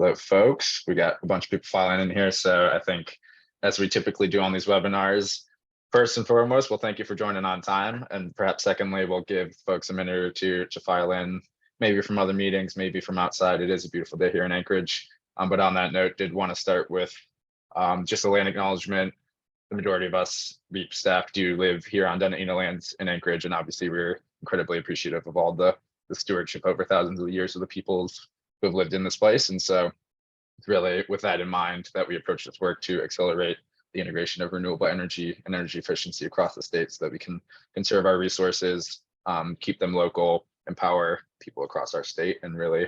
Hello, folks. We got a bunch of people filing in here. So I think, as we typically do on these webinars, first and foremost, we'll thank you for joining on time. And perhaps secondly, we'll give folks a minute or two to file in, maybe from other meetings, maybe from outside. It is a beautiful day here in Anchorage. But on that note, did want to start with just a land acknowledgement. The majority of us, REAP staff, do live here on Dena'ina lands in Anchorage. And obviously, we're incredibly appreciative of all the stewardship over thousands of years of the peoples who have lived in this place. And so it's really with that in mind that we approach this work to accelerate the integration of renewable energy and energy efficiency across the state so that we can conserve our resources, keep them local, empower people across our state, and really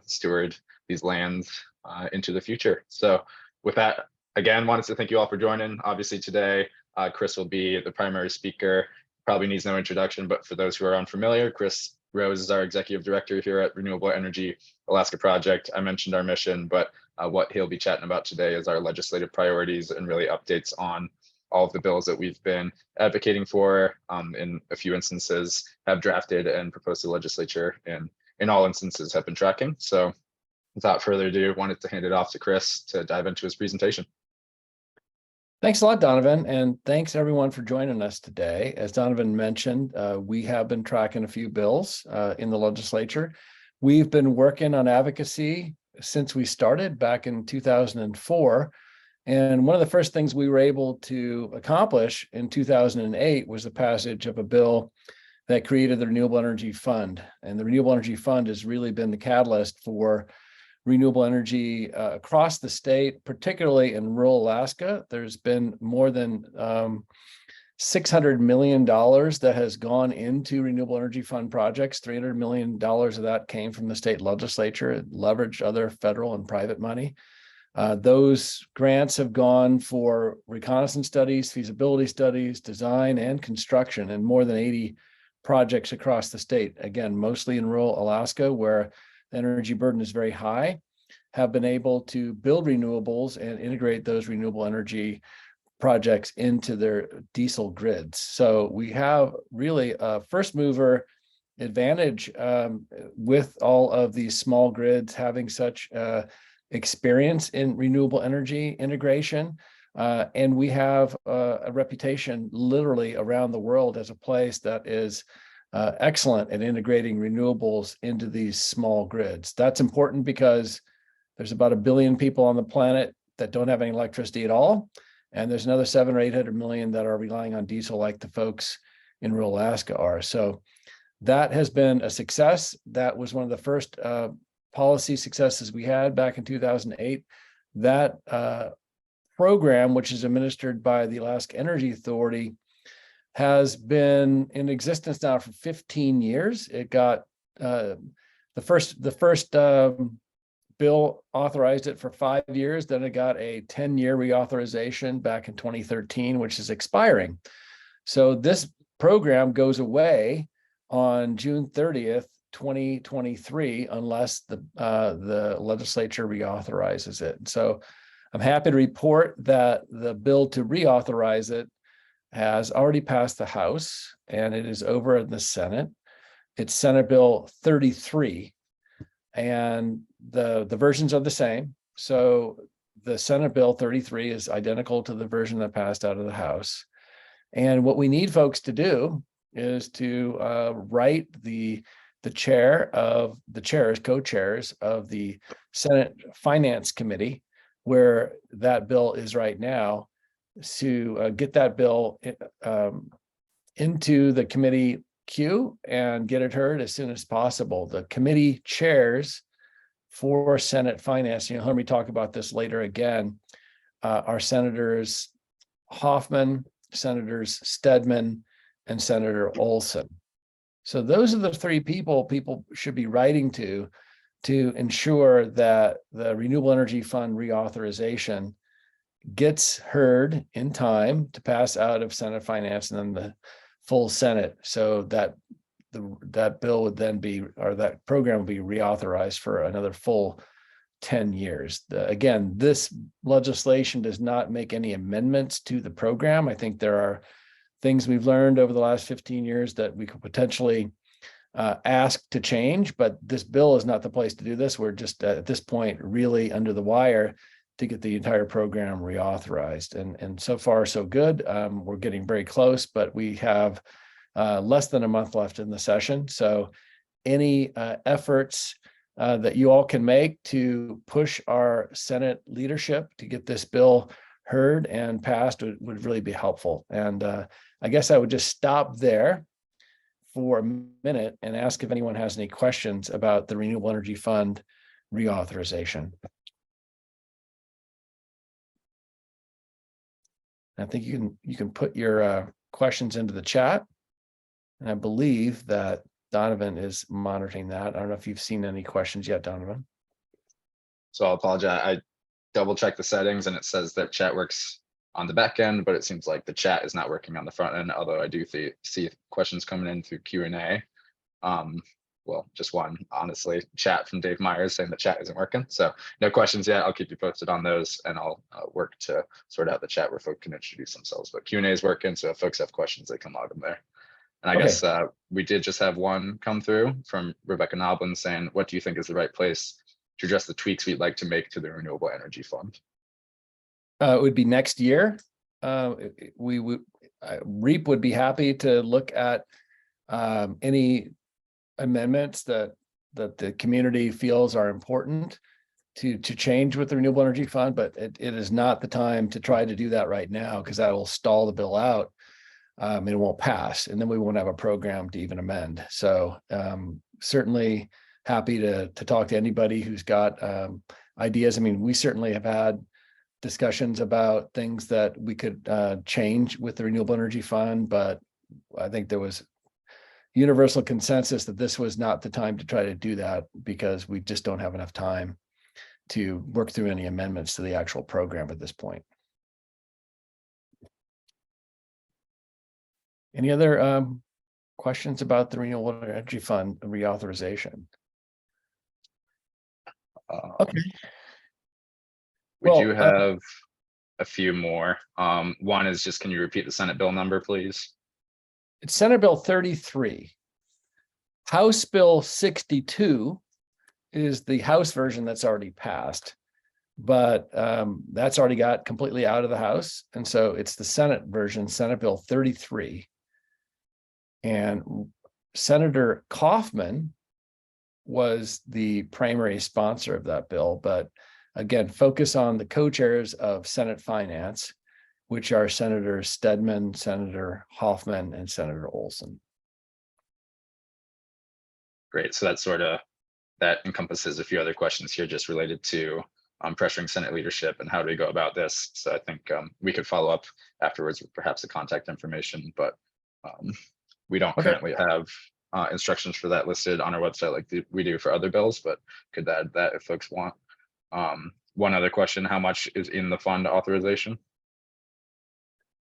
steward these lands into the future. So with that, again, wanted to thank you all for joining. Obviously today, Chris will be the primary speaker. Probably needs no introduction, but for those who are unfamiliar, Chris Rose is our executive director here at Renewable Energy Alaska Project. I mentioned our mission, but what he'll be chatting about today is our legislative priorities and really updates on all of the bills that we've been advocating for, in a few instances have drafted and proposed to the legislature, and in all instances have been tracking. So without further ado, wanted to hand it off to Chris to dive into his presentation. Thanks a lot, Donovan, and thanks everyone for joining us today. As Donovan mentioned, we have been tracking a few bills in the legislature. We've been working on advocacy since we started back in 2004. And one of the first things we were able to accomplish in 2008 was the passage of a bill that created the Renewable Energy Fund. And the Renewable Energy Fund has really been the catalyst for renewable energy across the state, particularly in rural Alaska. There's been more than $600 million that has gone into Renewable Energy Fund projects. $300 million of that came from the state legislature. It leveraged other federal and private money. Those grants have gone for reconnaissance studies, feasibility studies, design, and construction in more than 80 projects across the state. Again, mostly in rural Alaska, where the energy burden is very high, have been able to build renewables and integrate those renewable energy projects into their diesel grids. So we have really a first mover advantage with all of these small grids having such experience in renewable energy integration. And we have a reputation literally around the world as a place that is excellent at integrating renewables into these small grids. That's important because there's about 1 billion people on the planet that don't have any electricity at all. And there's another 700 or 800 million that are relying on diesel like the folks in rural Alaska are. So that has been a success. That was one of the first policy successes we had back in 2008. That program, which is administered by the Alaska Energy Authority, has been in existence now for 15 years. It got the first bill authorized it for 5 years. Then it got a 10-year reauthorization back in 2013, which is expiring. So this program goes away on June 30th, 2023, unless the legislature reauthorizes it. So I'm happy to report that the bill to reauthorize it has already passed the House, and it is over in the Senate. It's Senate Bill 33, and the versions are the same. So the Senate Bill 33 is identical to the version that passed out of the House. And what we need folks to do is to write the co-chairs of the Senate Finance Committee, where that bill is right now, to get that bill into the committee queue and get it heard as soon as possible. The committee chairs for Senate Finance, you'll hear me talk about this later again, are Senators Hoffman, Senators Stedman, and Senator Olson. So those are the three people should be writing to ensure that the Renewable Energy Fund reauthorization gets heard in time to pass out of Senate Finance and then the full Senate, so that that bill would then be, or that program will be reauthorized for another full 10 years. Again, this legislation does not make any amendments to the program. I think there are things we've learned over the last 15 years that we could potentially ask to change, but this bill is not the place to do this. We're just at this point really under the wire to get the entire program reauthorized. And so far, so good. We're getting very close, but we have less than a month left in the session. So any efforts that you all can make to push our Senate leadership to get this bill heard and passed would really be helpful. And I guess I would just stop there for a minute and ask if anyone has any questions about the Renewable Energy Fund reauthorization. I think you can put your questions into the chat. And I believe that Donovan is monitoring that. I don't know if you've seen any questions yet, Donovan. So I'll apologize. I double checked the settings and it says that chat works on the back end, but it seems like the chat is not working on the front end, although I do see questions coming in through Q&A. Well, just one, honestly, chat from Dave Myers saying the chat isn't working. So no questions yet. I'll keep you posted on those, and I'll work to sort out the chat where folks can introduce themselves. But Q&A is working, so if folks have questions, they can log them there. And I guess we did just have one come through from Rebecca Noblin saying, what do you think is the right place to address the tweaks we'd like to make to the Renewable Energy Fund? It would be next year. REAP would be happy to look at any amendments that the community feels are important to change with the Renewable Energy Fund, but it is not the time to try to do that right now, because that will stall the bill out. And it won't pass, and then we won't have a program to even amend. So certainly happy to talk to anybody who's got ideas. I mean, we certainly have had discussions about things that we could change with the Renewable Energy Fund, but I think there was universal consensus that this was not the time to try to do that, because we just don't have enough time to work through any amendments to the actual program at this point. Any other questions about the Renewable Energy Fund reauthorization? Okay. We do have a few more. One is just, can you repeat the Senate bill number, please? It's Senate Bill 33. House Bill 62 is the House version that's already passed, but that's already got completely out of the House. And so it's the Senate version, Senate Bill 33. And Senator Kaufman was the primary sponsor of that bill, but again, focus on the co-chairs of Senate Finance, which are Senator Stedman, Senator Hoffman, and Senator Olson. Great. So that's that encompasses a few other questions here just related to pressuring Senate leadership and how do we go about this. So I think we could follow up afterwards with perhaps the contact information, but we don't currently have instructions for that listed on our website like we do for other bills, but could add that if folks want. One other question, how much is in the fund authorization?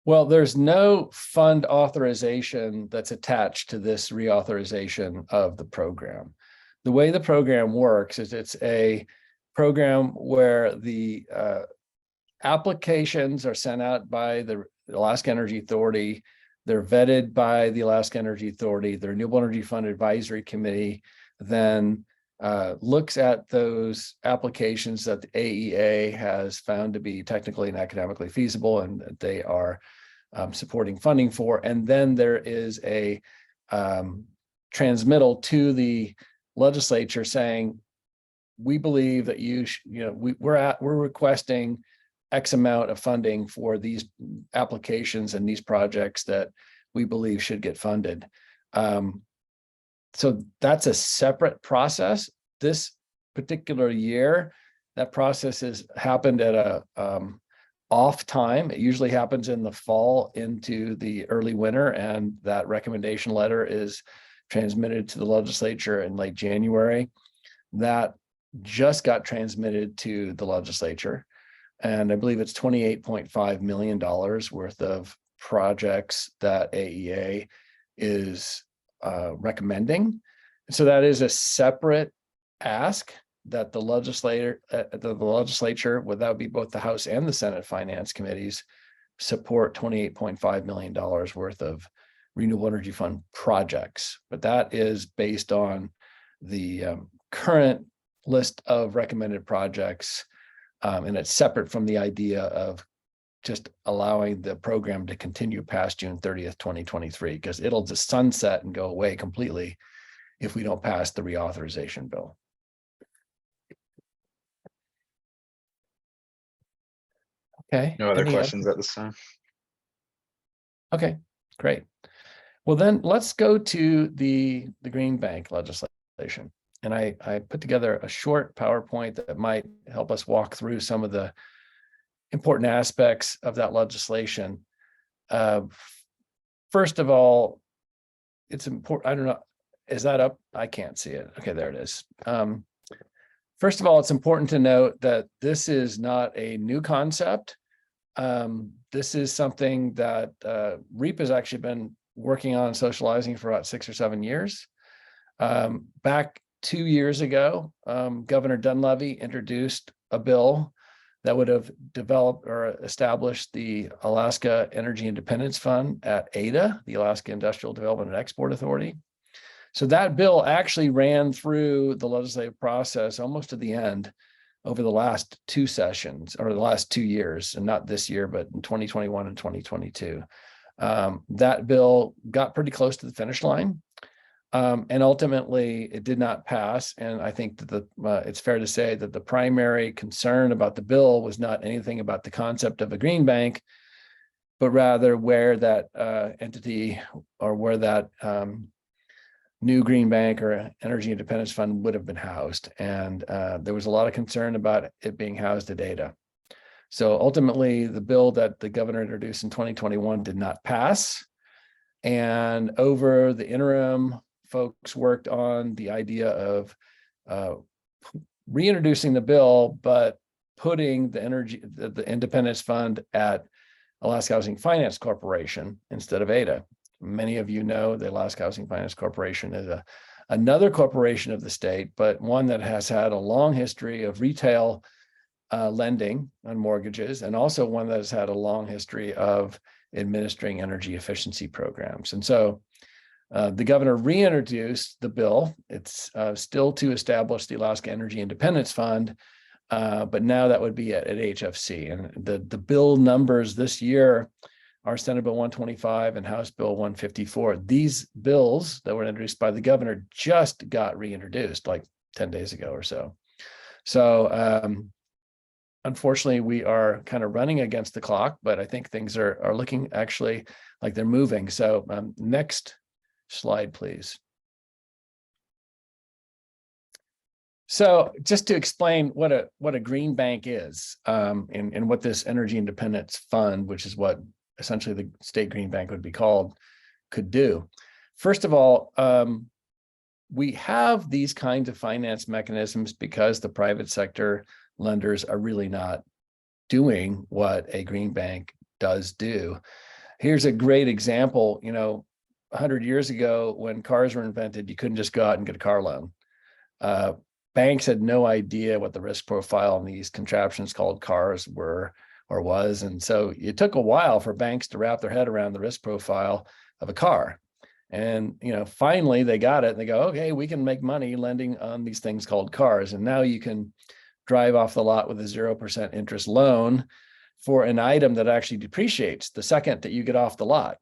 Well, there's no fund authorization that's attached to this reauthorization of the program. The way the program works is it's a program where the applications are sent out by the Alaska Energy Authority. They're vetted by the Alaska Energy Authority. The Renewable Energy Fund Advisory Committee then looks at those applications that the AEA has found to be technically and academically feasible, and they are supporting funding for. And then there is a transmittal to the legislature saying, we believe that we're requesting X amount of funding for these applications and these projects that we believe should get funded. So that's a separate process. This particular year, that process has happened at a off time. It usually happens in the fall into the early winter, and that recommendation letter is transmitted to the legislature in late January. That just got transmitted to the legislature, and I believe it's $28.5 million worth of projects that AEA is recommending. So that is a separate ask that the legislature, would that be both the House and the Senate Finance Committees, support $28.5 million worth of Renewable Energy Fund projects, but that is based on the current list of recommended projects, and it's separate from the idea of just allowing the program to continue past June 30th, 2023, because it'll just sunset and go away completely if we don't pass the reauthorization bill. Okay. No other questions at this time. Okay, great. Well, then let's go to the Green Bank legislation. And I put together a short PowerPoint that might help us walk through some of the important aspects of that legislation. First of all, it's important. I don't know, is that up? I can't see it. Okay, there it is. First of all, it's important to note that this is not a new concept. This is something that REAP has actually been working on socializing for about 6 or 7 years. Back 2 years ago, Governor Dunleavy introduced a bill that would have developed or established the Alaska Energy Independence Fund at AIDA, the Alaska Industrial Development and Export Authority. So that bill actually ran through the legislative process almost to the end over the last 2 sessions, or the last 2 years, and not this year, but in 2021 and 2022. That bill got pretty close to the finish line. And ultimately it did not pass. And I think that it's fair to say that the primary concern about the bill was not anything about the concept of a green bank, but rather where that entity, or where that new green bank or energy independence fund would have been housed. And there was a lot of concern about it being housed at AIDA. So ultimately the bill that the governor introduced in 2021 did not pass. And over the interim, folks worked on the idea of reintroducing the bill, but putting the Independence Fund at Alaska Housing Finance Corporation instead of AIDA. Many of you know the Alaska Housing Finance Corporation is another corporation of the state, but one that has had a long history of retail lending on mortgages, and also one that has had a long history of administering energy efficiency programs. And so the governor reintroduced the bill. It's still to establish the Alaska Energy Independence Fund, but now that would be at HFC. And the bill numbers this year are Senate Bill 125 and House Bill 154. These bills that were introduced by the governor just got reintroduced like 10 days ago or so. So unfortunately, we are kind of running against the clock, but I think things are looking actually like they're moving. So next slide, please. So just to explain what a green bank is, and what this Energy Independence Fund, which is what essentially the state green bank would be called, could do. First of all, we have these kinds of finance mechanisms because the private sector lenders are really not doing what a green bank does do. Here's a great example. 100 years ago, when cars were invented, you couldn't just go out and get a car loan. Banks had no idea what the risk profile on these contraptions called cars were or was. And so it took a while for banks to wrap their head around the risk profile of a car. And, finally they got it and they go, okay, we can make money lending on these things called cars. And now you can drive off the lot with a 0% interest loan for an item that actually depreciates the second that you get off the lot.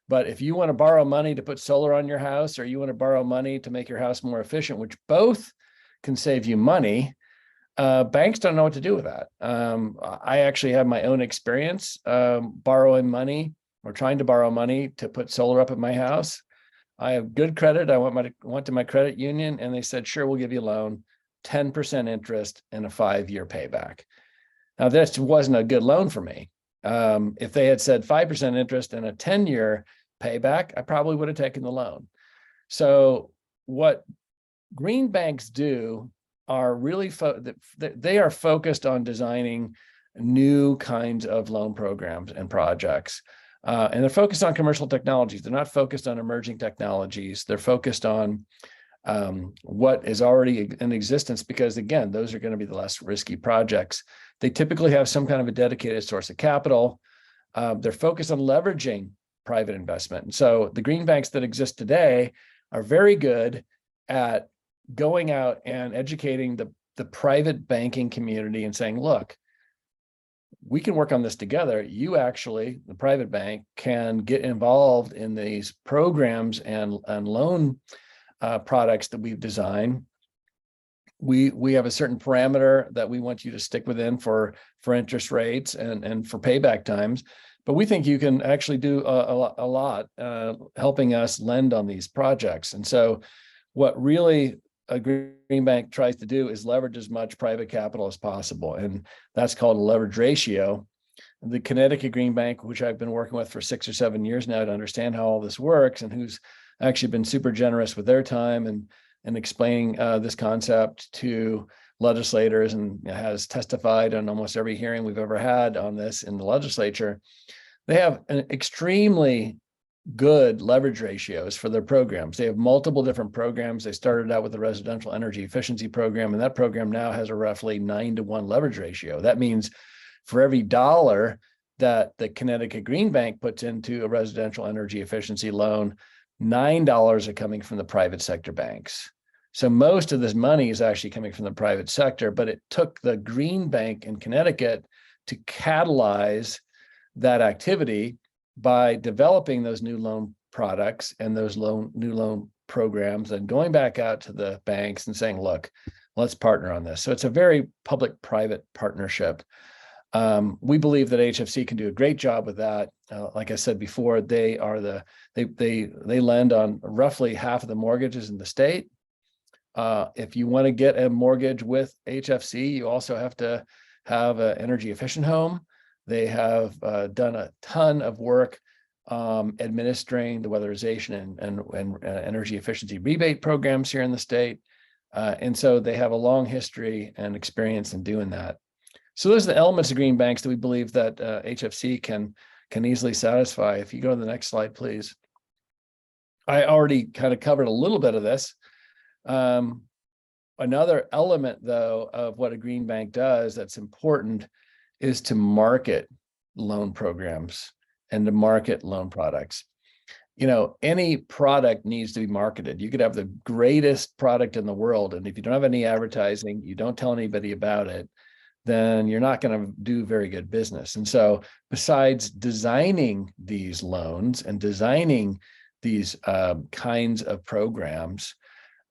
But if you want to borrow money to put solar on your house, or you want to borrow money to make your house more efficient, which both can save you money, banks don't know what to do with that. I actually have my own experience borrowing money, or trying to borrow money to put solar up at my house. I have good credit. I went to my credit union and they said, sure, we'll give you a loan, 10% interest and a 5-year payback. Now, this wasn't a good loan for me. If they had said 5% interest and a 10-year payback, I probably would have taken the loan. So what green banks do are really, they are focused on designing new kinds of loan programs and projects. And they're focused on commercial technologies. They're not focused on emerging technologies. They're focused on what is already in existence, because again, those are going to be the less risky projects. They typically have some kind of a dedicated source of capital. They're focused on leveraging private investment. And so the green banks that exist today are very good at going out and educating the private banking community and saying, look, we can work on this together. You actually, the private bank, can get involved in these programs and loan products that we've designed. We have a certain parameter that we want you to stick within for interest rates and for payback times. But we think you can actually do a lot helping us lend on these projects. And so what really a green bank tries to do is leverage as much private capital as possible. And that's called a leverage ratio. The Connecticut Green Bank, which I've been working with for 6 or 7 years now to understand how all this works, and who's actually been super generous with their time and explaining this concept to legislators, and has testified on almost every hearing we've ever had on this in the legislature. They have an extremely good leverage ratios for their programs. They have multiple different programs. They started out with the residential energy efficiency program, and that program now has a roughly 9-to-1 leverage ratio. That means for every dollar that the Connecticut Green Bank puts into a residential energy efficiency loan, $9 are coming from the private sector banks. So most of this money is actually coming from the private sector, but it took the Green Bank in Connecticut to catalyze that activity by developing those new loan products and those new loan programs, and going back out to the banks and saying, look, let's partner on this. So it's a very public-private partnership. We believe that HFC can do a great job with that. Like I said before, they lend on roughly half of the mortgages in the state. If you want to get a mortgage with HFC, you also have to have an energy efficient home. They have done a ton of work administering the weatherization and energy efficiency rebate programs here in the state. And so they have a long history and experience in doing that. So those are the elements of green banks that we believe that HFC can easily satisfy. If you go to the next slide, please. I already kind of covered a little bit of this. Another element, though, of what a green bank does that's important is to market loan programs and to market loan products. You know, any product needs to be marketed. You could have the greatest product in the world, and if you don't have any advertising, you don't tell anybody about it, then you're not going to do very good business. And so besides designing these loans and designing these kinds of programs,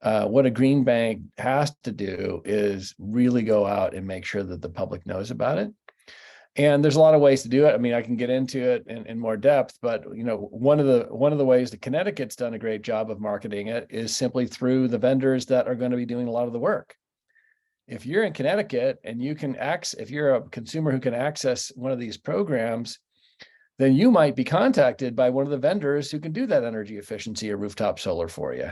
what a green bank has to do is really go out and make sure that the public knows about it. And there's a lot of ways to do it. I mean, I can get into it in more depth, but you know, one of the ways that Connecticut's done a great job of marketing it is simply through the vendors that are going to be doing a lot of the work. If you're in Connecticut and if you're a consumer who can access one of these programs, then you might be contacted by one of the vendors who can do that energy efficiency or rooftop solar for you.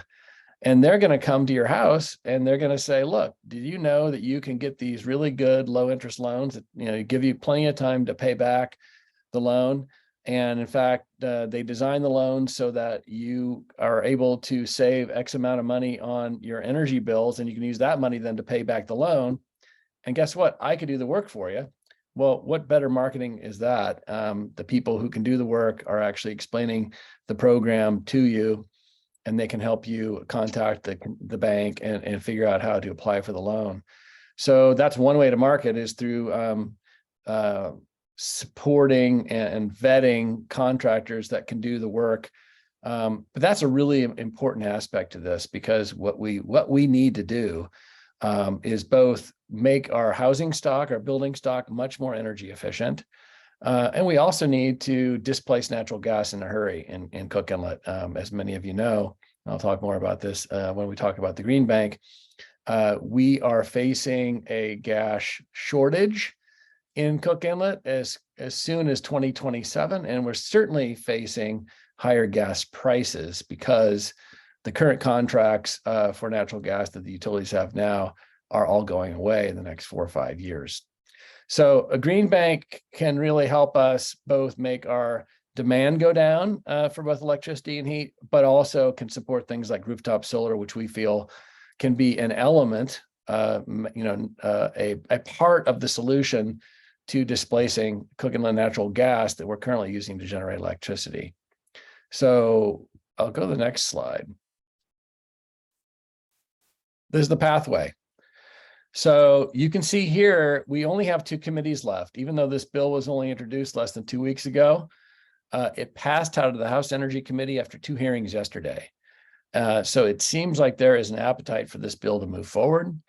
And they're going to come to your house and they're going to say, look, did you know that you can get these really good low interest loans that, you know, give you plenty of time to pay back the loan? And in fact, they design the loan so that you are able to save X amount of money on your energy bills, and you can use that money then to pay back the loan. And guess what? I could do the work for you. Well, what better marketing is that? The people who can do the work are actually explaining the program to you, and they can help you contact the bank and figure out how to apply for the loan. So that's one way to market, is through supporting and vetting contractors that can do the work. But that's a really important aspect to this, because what we need to do is both make our housing stock, our building stock, much more energy efficient. And we also need to displace natural gas in a hurry in Cook Inlet. As many of you know, I'll talk more about this when we talk about the Green Bank. We are facing a gas shortage in Cook Inlet as soon as 2027, and we're certainly facing higher gas prices because the current contracts for natural gas that the utilities have now are all going away in the next 4 or 5 years. So a green bank can really help us both make our demand go down for both electricity and heat, but also can support things like rooftop solar, which we feel can be an element, a part of the solution to displacing Cook Inlet natural gas that we're currently using to generate electricity. So I'll go to the next slide. This is the pathway. So you can see here, we only have 2 committees left, even though this bill was only introduced less than 2 weeks ago. It passed out of the House Energy Committee after 2 hearings yesterday. So it seems like there is an appetite for this bill to move forward.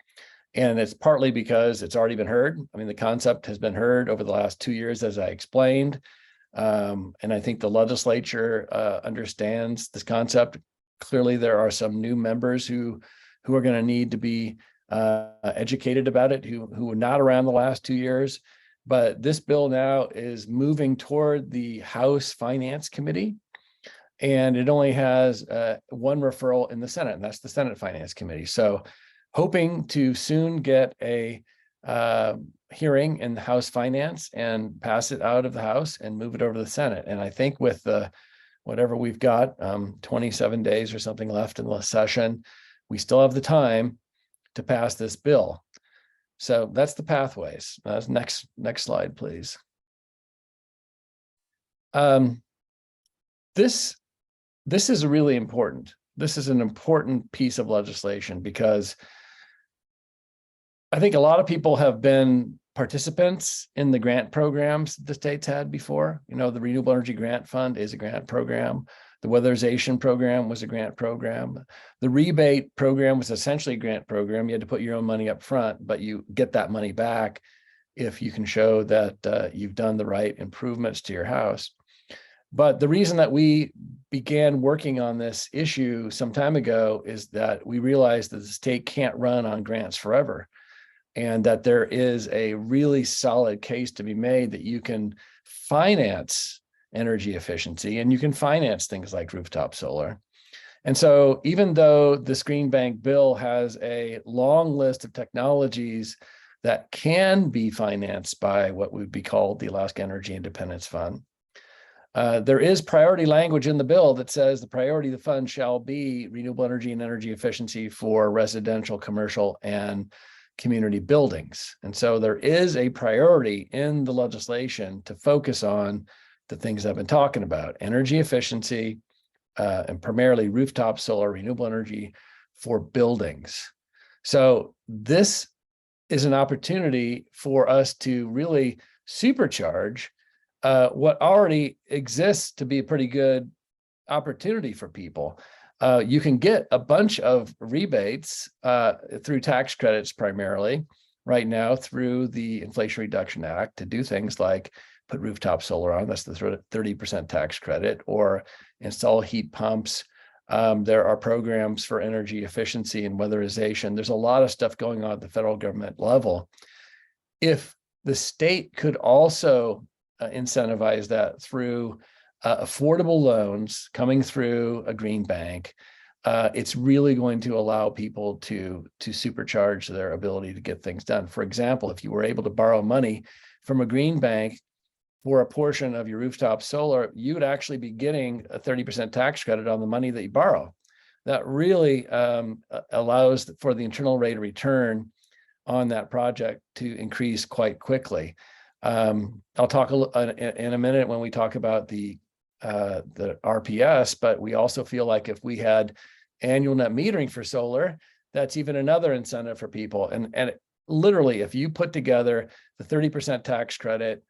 And it's partly because it's already been heard. I mean, the concept has been heard over the last 2 years, as I explained. And I think the legislature understands this concept. Clearly, there are some new members who are going to need to be educated about it, who were not around the last 2 years. But this bill now is moving toward the House Finance Committee, and it only has one referral in the Senate, and that's the Senate Finance Committee. So hoping to soon get a hearing in the House Finance and pass it out of the House and move it over to the Senate. And I think with whatever we've got, 27 days or something left in the session, we still have the time to pass this bill. So that's the pathways. Next slide, please. This is really important. This is an important piece of legislation because I think a lot of people have been participants in the grant programs the state's had before. You know, the Renewable Energy Grant Fund is a grant program. The weatherization program was a grant program. The rebate program was essentially a grant program. You had to put your own money up front, but you get that money back if you can show that you've done the right improvements to your house. But the reason that we began working on this issue some time ago is that we realized that the state can't run on grants forever, and that there is a really solid case to be made that you can finance energy efficiency and you can finance things like rooftop solar. And so even though this Green Bank bill has a long list of technologies that can be financed by what would be called the Alaska Energy Independence Fund, there is priority language in the bill that says the priority of the fund shall be renewable energy and energy efficiency for residential, commercial, and community buildings. And so there is a priority in the legislation to focus on the things I've been talking about: energy efficiency, and primarily rooftop solar, renewable energy for buildings. So this is an opportunity for us to really supercharge what already exists to be a pretty good opportunity for people. You can get a bunch of rebates through tax credits primarily right now through the Inflation Reduction Act to do things like put rooftop solar on, that's the 30% tax credit, or install heat pumps. There are programs for energy efficiency and weatherization. There's a lot of stuff going on at the federal government level. If the state could also incentivize that through affordable loans coming through a green bank, it's really going to allow people to supercharge their ability to get things done. For example, if you were able to borrow money from a green bank for a portion of your rooftop solar, you would actually be getting a 30% tax credit on the money that you borrow. That really allows for the internal rate of return on that project to increase quite quickly. I'll talk in a minute when we talk about the RPS, but we also feel like if we had annual net metering for solar, that's even another incentive for people. And literally, if you put together the 30% tax credit,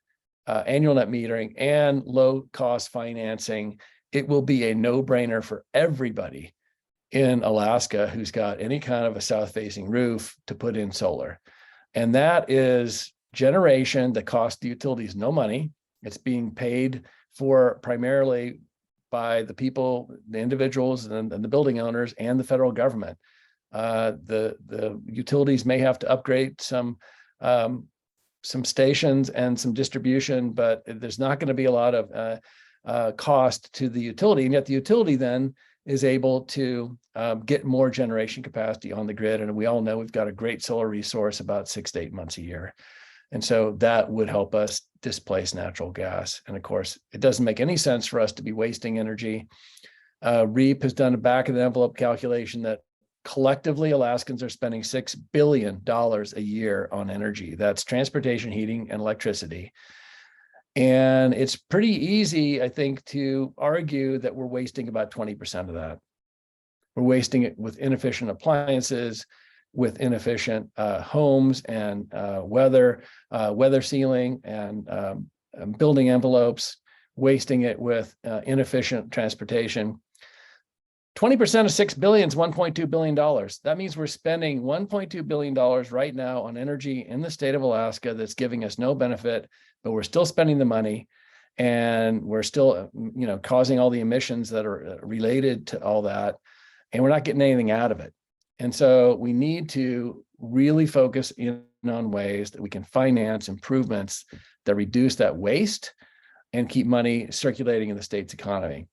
annual net metering, and low cost financing, it will be a no-brainer for everybody in Alaska who's got any kind of a south-facing roof to put in solar. And that is generation that costs the utilities no money. It's being paid for primarily by the people, the individuals, and the building owners and the federal government. The utilities may have to upgrade some stations and some distribution, but there's not going to be a lot of cost to the utility. And yet the utility then is able to get more generation capacity on the grid. And we all know we've got a great solar resource about 6 to 8 months a year. And so that would help us displace natural gas. And of course, it doesn't make any sense for us to be wasting energy. REAP has done a back of the envelope calculation that collectively Alaskans are spending $6 billion a year on energy. That's transportation, heating, and electricity. And it's pretty easy, I think, to argue that we're wasting about 20% of that. We're wasting it with inefficient appliances, with inefficient homes and weather sealing and building envelopes, wasting it with inefficient transportation. 20% of 6 billion is $1.2 billion. That means we're spending $1.2 billion right now on energy in the state of Alaska that's giving us no benefit, but we're still spending the money, and we're still, causing all the emissions that are related to all that, and we're not getting anything out of it. And so we need to really focus in on ways that we can finance improvements that reduce that waste and keep money circulating in the state's economy.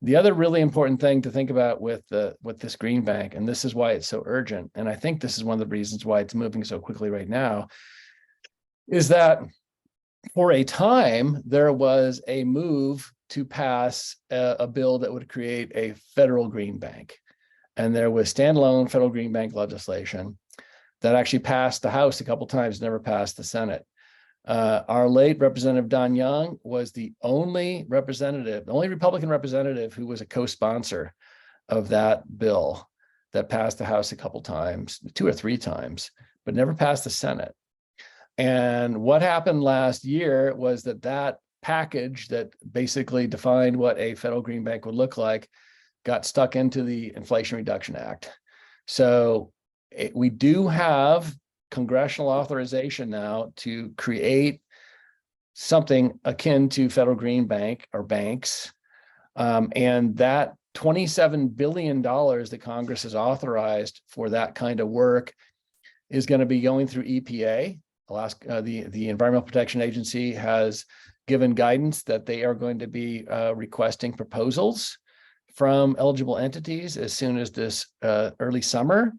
The other really important thing to think about with this green bank, and this is why it's so urgent, and I think this is one of the reasons why it's moving so quickly right now, is that for a time there was a move to pass a bill that would create a federal green bank. And there was standalone federal green bank legislation that actually passed the House a couple times, never passed the Senate. Our late Representative Don Young was the only Republican representative who was a co-sponsor of that bill that passed the House a couple times, 2 or 3 times, but never passed the Senate. And what happened last year was that package that basically defined what a federal green bank would look like got stuck into the Inflation Reduction Act. So we do have congressional authorization now to create something akin to federal green bank or banks. And that $27 billion that Congress has authorized for that kind of work is going to be going through EPA. Alaska, the Environmental Protection Agency has given guidance that they are going to be requesting proposals from eligible entities as soon as this early summer.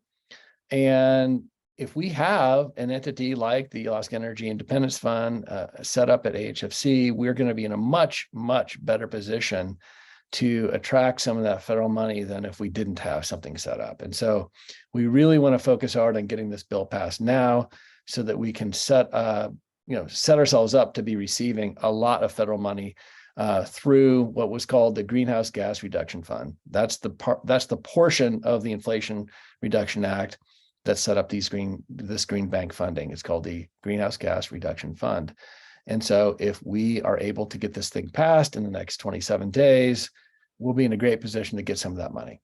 And if we have an entity like the Alaska Energy Independence Fund set up at AHFC, we're going to be in a much, much better position to attract some of that federal money than if we didn't have something set up. And so we really want to focus hard on getting this bill passed now so that we can set ourselves up to be receiving a lot of federal money through what was called the Greenhouse Gas Reduction Fund. That's the portion of the Inflation Reduction Act that set up this green bank funding. It's called the Greenhouse Gas Reduction Fund. And so if we are able to get this thing passed in the next 27 days, we'll be in a great position to get some of that money.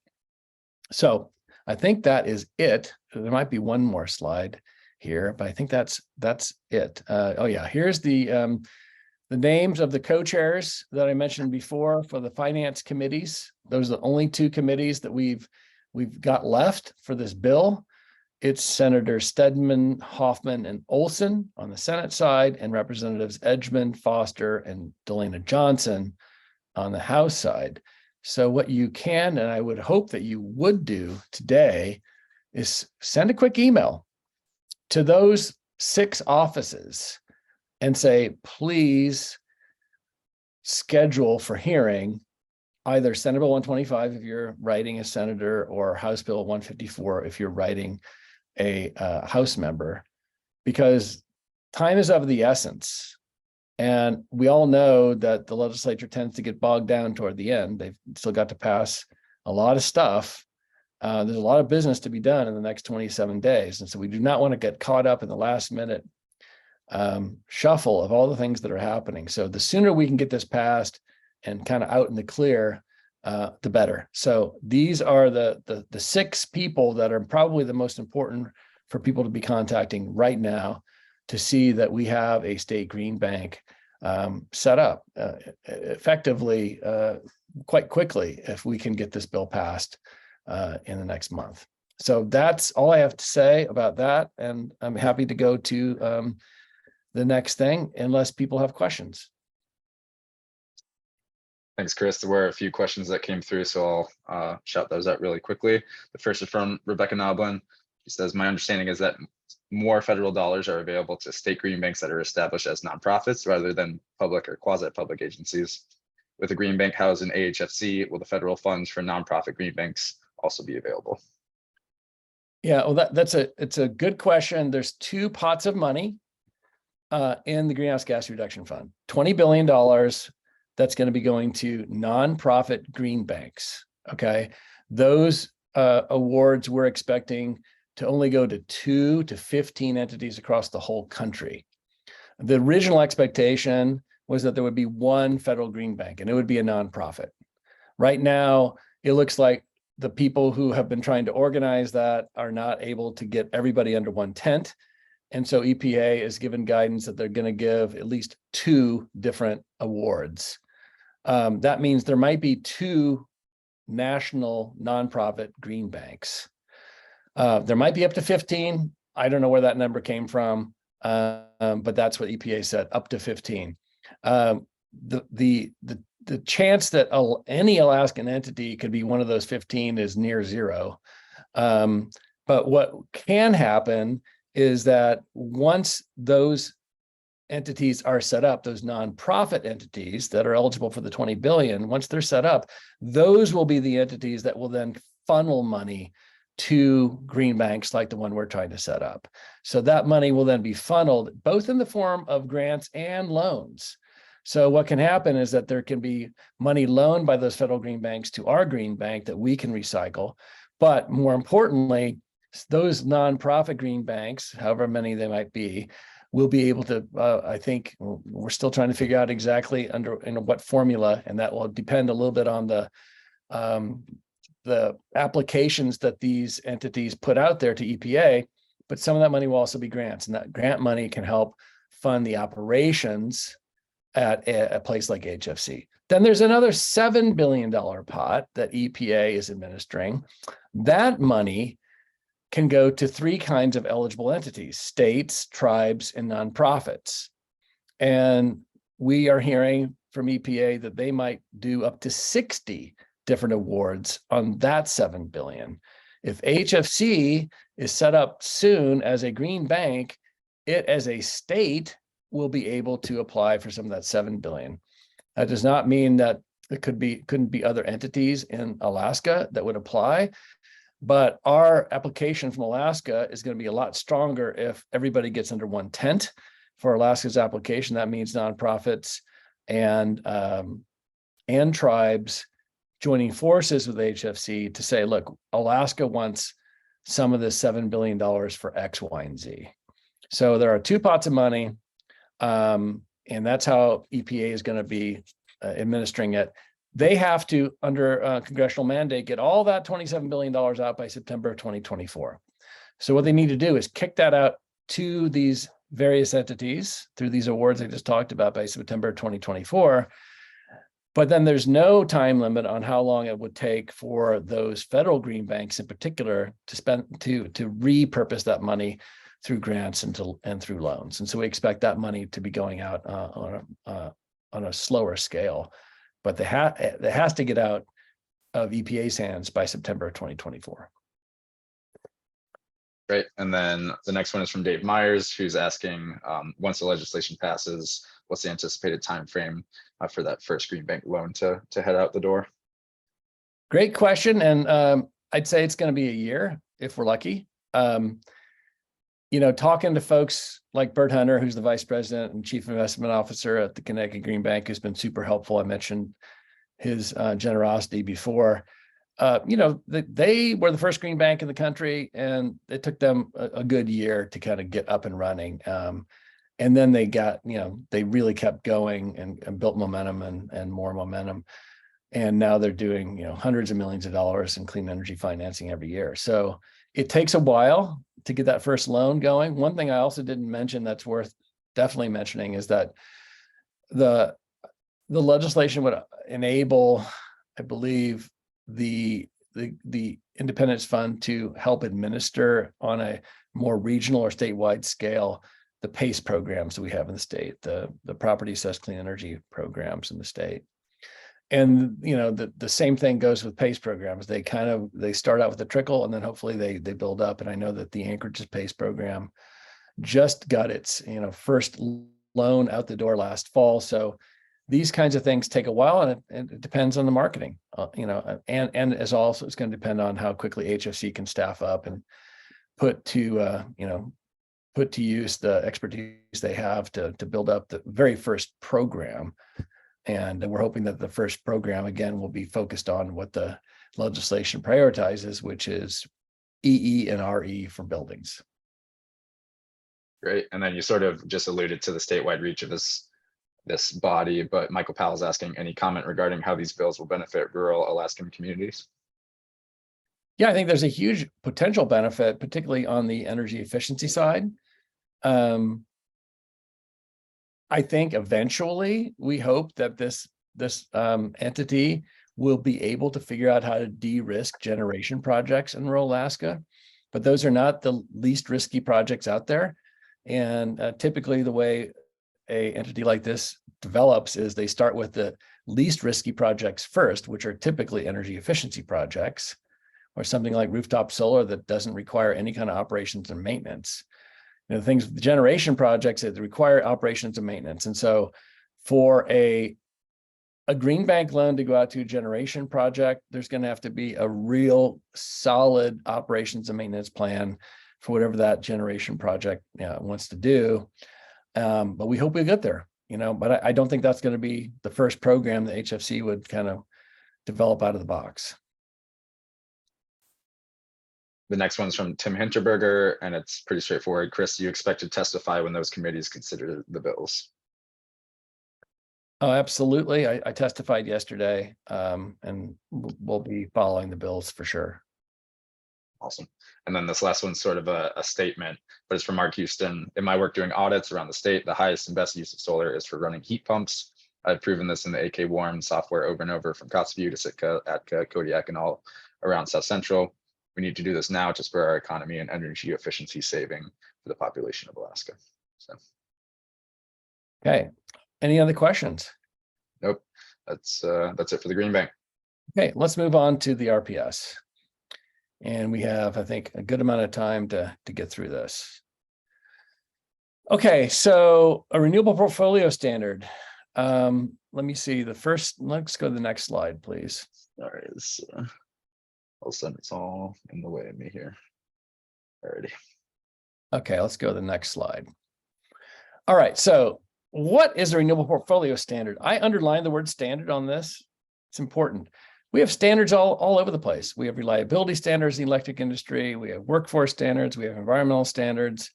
So I think that is it. There might be one more slide here, but I think that's it. Here's the names of the co-chairs that I mentioned before for the finance committees. Those are the only 2 committees that we've got left for this bill. It's Senator Stedman, Hoffman, and Olson on the Senate side, and Representatives Edgman, Foster, and Delana Johnson on the House side. So what you can, and I would hope that you would do today, is send a quick email to those 6 offices and say, please schedule for hearing either Senate Bill 125 if you're writing a senator, or House Bill 154 if you're writing a House member, because time is of the essence. And we all know that the legislature tends to get bogged down toward the end. They've still got to pass a lot of stuff. There's a lot of business to be done in the next 27 days. And so we do not want to get caught up in the last minute shuffle of all the things that are happening. So the sooner we can get this passed and kind of out in the clear, the better. So these are the 6 people that are probably the most important for people to be contacting right now to see that we have a state green bank set up effectively quite quickly if we can get this bill passed in the next month. So that's all I have to say about that. And I'm happy to go to the next thing unless people have questions. Thanks, Chris. There were a few questions that came through, so I'll shout those out really quickly. The first is from Rebecca Noblin. She says, my understanding is that more federal dollars are available to state green banks that are established as nonprofits rather than public or quasi-public agencies. With a green bank housed in AHFC, will the federal funds for nonprofit green banks also be available? Yeah, well, it's a good question. There's 2 pots of money. in the Greenhouse Gas Reduction Fund. $20 billion that's going to be going to nonprofit green banks. Okay. Those awards we're expecting to only go to 2 to 15 entities across the whole country. The original expectation was that there would be one federal green bank and it would be a nonprofit. Right now, it looks like the people who have been trying to organize that are not able to get everybody under one tent. And so EPA has given guidance that they're going to give at least 2 different awards. That means there might be 2 national nonprofit green banks. There might be up to 15. I don't know where that number came from, but that's what EPA said, up to 15. The chance that any Alaskan entity could be one of those 15 is near zero. But what can happen is that once those entities are set up, those nonprofit entities that are eligible for the 20 billion, once they're set up, those will be the entities that will then funnel money to green banks like the one we're trying to set up. So that money will then be funneled both in the form of grants and loans. So what can happen is that there can be money loaned by those federal green banks to our green bank that we can recycle. But more importantly, those nonprofit green banks, however many they might be, will be able to, I think we're still trying to figure out exactly under what formula, and that will depend a little bit on the applications that these entities put out there to EPA, but some of that money will also be grants, and that grant money can help fund the operations at a place like HFC. Then there's another $7 billion pot that EPA is administering. That money can go to 3 kinds of eligible entities: states, tribes, and nonprofits. And we are hearing from EPA that they might do up to 60 different awards on that $7 billion. If HFC is set up soon as a green bank, it as a state will be able to apply for some of that $7 billion. That does not mean that it couldn't be other entities in Alaska that would apply, but our application from Alaska is going to be a lot stronger if everybody gets under one tent. For Alaska's application, that means nonprofits and tribes joining forces with HFC to say, look, Alaska wants some of this $7 billion for X, Y, and Z. So there are 2 pots of money, and that's how EPA is going to be administering it. They have to, under congressional mandate, get all that $27 billion out by September of 2024. So what they need to do is kick that out to these various entities through these awards I just talked about by September 2024. But then there's no time limit on how long it would take for those federal green banks in particular to repurpose that money through grants and through loans. And so we expect that money to be going out on a slower scale, but it has to get out of EPA's hands by September 2024. Great. And then the next one is from Dave Myers, who's asking, once the legislation passes, what's the anticipated time frame for that first green bank loan to head out the door? Great question. And I'd say it's going to be a year if we're lucky. Talking to folks like Bert Hunter, who's the vice president and chief investment officer at the Connecticut Green Bank, who's been super helpful. I mentioned his generosity before. They were the first green bank in the country, and it took them a good year to kind of get up and running. And then they got, they really kept going and built momentum and more momentum. And now they're doing, hundreds of millions of dollars in clean energy financing every year. So it takes a while to get that first loan going. One thing I also didn't mention that's worth definitely mentioning is that the legislation would enable, I believe, the Independence Fund to help administer on a more regional or statewide scale the PACE programs that we have in the state, the property assessed clean energy programs in the state. And the same thing goes with PACE programs. They start out with a trickle, and then hopefully they build up. And I know that the Anchorage's PACE program just got its first loan out the door last fall. So these kinds of things take a while, and it depends on the marketing, and as also it's going to depend on how quickly HFC can staff up and put to put to use the expertise they have to build up the very first program. And we're hoping that the first program, again, will be focused on what the legislation prioritizes, which is EE and RE for buildings. Great. And then you sort of just alluded to the statewide reach of this body, but Michael Powell is asking any comment regarding how these bills will benefit rural Alaskan communities? Yeah, I think there's a huge potential benefit, particularly on the energy efficiency side. I think eventually we hope that this entity will be able to figure out how to de-risk generation projects in rural Alaska, but those are not the least risky projects out there. And typically the way a entity like this develops is they start with the least risky projects first, which are typically energy efficiency projects, or something like rooftop solar that doesn't require any kind of operations and maintenance. You know, the generation projects that require operations and maintenance. And so for a green bank loan to go out to a generation project, there's going to have to be a real solid operations and maintenance plan for whatever that generation project wants to do. But we hope we get there, but I don't think that's going to be the first program that HFC would kind of develop out of the box. The next one's from Tim Hinterberger, and it's pretty straightforward. Chris, do you expect to testify when those committees consider the bills? Oh, absolutely. I testified yesterday, and we'll be following the bills for sure. Awesome. And then this last one's sort of a statement, but it's from Mark Houston. In my work doing audits around the state, the highest and best use of solar is for running heat pumps. I've proven this in the AK Warm software over and over, from Kotzebue to Sitka, Atka, Kodiak, and all around South Central. We need to do this now to spur our economy and energy efficiency saving for the population of Alaska. So. Okay. Any other questions? Nope. That's it for the Green Bank. Okay, let's move on to the RPS. And we have, I think, a good amount of time to get through this. Okay, so a renewable portfolio standard. Let me see let's go to the next slide, please. Sorry, all of a sudden it's all in the way of me here. Alrighty. Okay, let's go to the next slide. All right, so what is a renewable portfolio standard? I underlined the word standard on this. It's important. We have standards all over the place. We have reliability standards in the electric industry. We have workforce standards. We have environmental standards.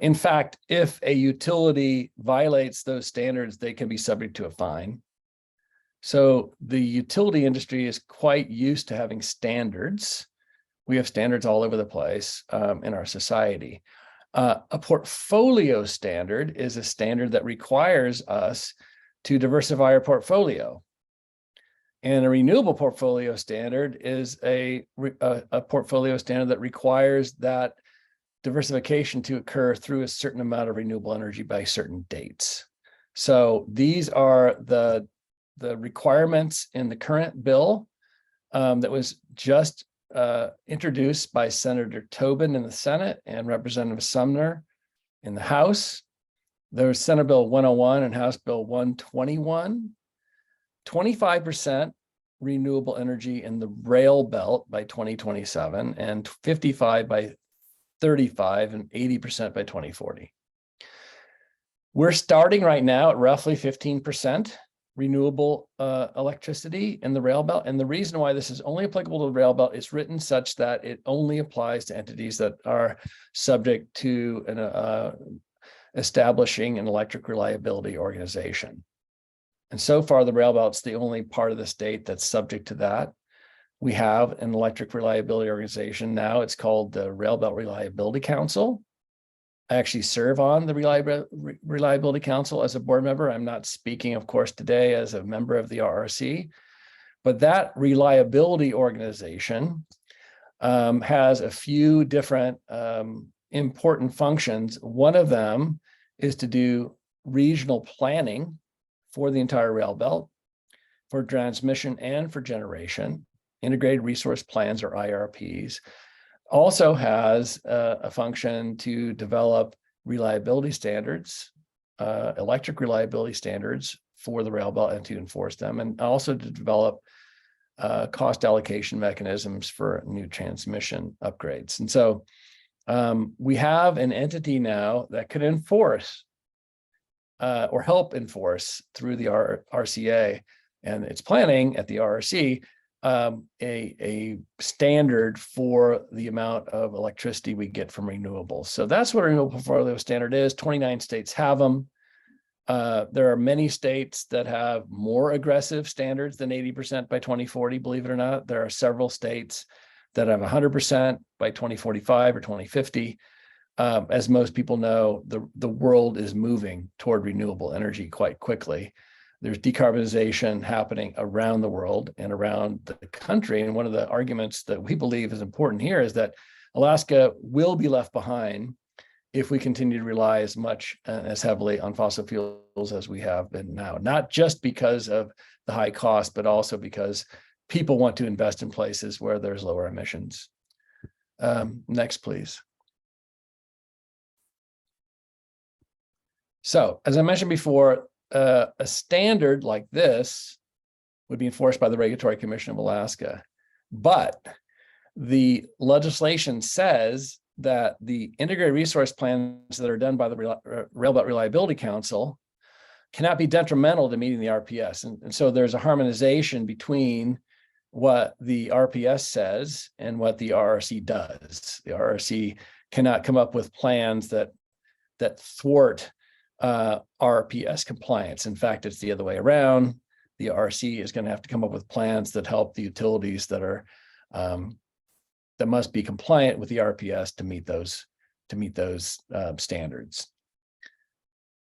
In fact, if a utility violates those standards, they can be subject to a fine. So the utility industry is quite used to having standards. We have standards all over the place in our society. A portfolio standard is a standard that requires us to diversify our portfolio. And a renewable portfolio standard is a portfolio standard that requires that diversification to occur through a certain amount of renewable energy by certain dates. So these are the requirements in the current bill that was just introduced by Senator Tobin in the Senate and Representative Sumner in the House. There was Senate Bill 101 and House Bill 121. 25% renewable energy in the Railbelt by 2027, and 55 by 35, and 80% by 2040. We're starting right now at roughly 15% renewable electricity in the Railbelt. And the reason why this is only applicable to the Railbelt is written such that it only applies to entities that are subject to establishing an electric reliability organization. And so far, the Railbelt's the only part of the state that's subject to that. We have an electric reliability organization now. It's called the Railbelt Reliability Council. I actually serve on the Reliability Council as a board member. I'm not speaking, of course, today as a member of the RRC, but that reliability organization has a few different important functions. One of them is to do regional planning for the entire rail belt, for transmission and for generation. Integrated resource plans, or IRPs. Also has a function to develop reliability standards, electric reliability standards for the rail belt and to enforce them, and also to develop cost allocation mechanisms for new transmission upgrades. And so We have an entity now that could enforce or help enforce through the RCA, and it's planning at the RRC a standard for the amount of electricity we get from renewables. So that's what a Renewable Portfolio Standard is. 29 states have them. There are many states that have more aggressive standards than 80% by 2040, believe it or not. There are several states that have 100% by 2045 or 2050. As most people know, the world is moving toward renewable energy quite quickly. There's decarbonization happening around the world and around the country. And one of the arguments that we believe is important here is that Alaska will be left behind if we continue to rely as much as heavily on fossil fuels as we have been now, not just because of the high cost, but also because people want to invest in places where there's lower emissions. Next, please. So, as I mentioned before, a standard like this would be enforced by the Regulatory Commission of Alaska. But the legislation says that the integrated resource plans that are done by the Railbelt Reliability Council cannot be detrimental to meeting the RPS. And so there's a harmonization between what the RPS says and what the RRC does. The RRC cannot come up with plans that thwart RPS compliance. In fact, it's the other way around. The RRC is going to have to come up with plans that help the utilities that are that must be compliant with the RPS to meet those standards.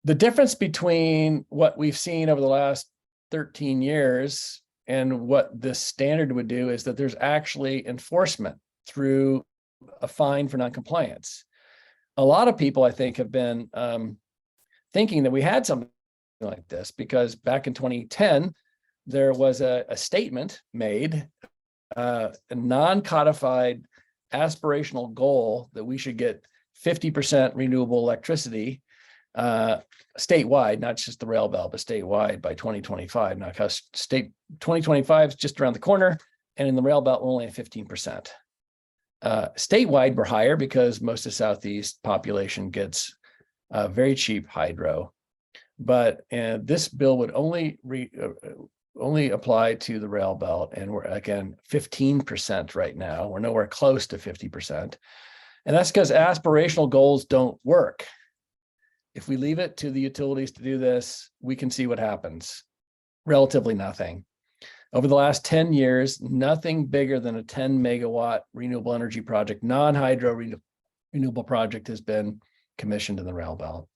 The difference between what we've seen over the last 13 years and what this standard would do is that there's actually enforcement through a fine for noncompliance. A lot of people, I think, have been thinking that we had something like this because back in 2010, there was a statement made, a non-codified aspirational goal that we should get 50% renewable electricity statewide, not just the Railbelt, but statewide by 2025. Now, because 2025 is just around the corner, and in the Railbelt, we're only at 15%. Statewide, we're higher because most of Southeast population gets very cheap hydro. But this bill would only apply to the Railbelt, and we're again 15% right now. We're nowhere close to 50%, and that's because aspirational goals don't work. If we leave it to the utilities to do this, we can see what happens. Relatively nothing. Over the last 10 years, nothing bigger than a 10 megawatt renewable energy project, non-hydro renewable project has been commissioned in the Railbelt.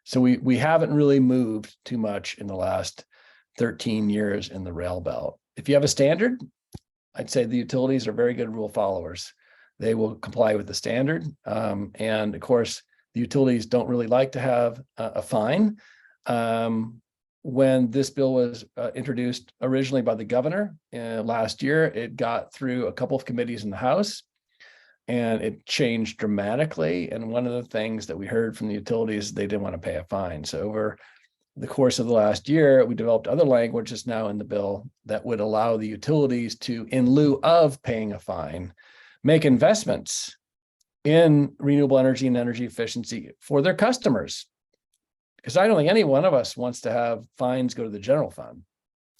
So we haven't really moved too much in the last 13 years in the Railbelt. If you have a standard, I'd say the utilities are very good rule followers. They will comply with the standard. And of course, the utilities don't really like to have a fine. When this bill was introduced originally by the governor last year, it got through a couple of committees in the House, and it changed dramatically. And one of the things that we heard from the utilities, they didn't want to pay a fine. So over the course of the last year, we developed other language that's now in the bill that would allow the utilities to, in lieu of paying a fine, make investments in renewable energy and energy efficiency for their customers. Because I don't think any one of us wants to have fines go to the general fund.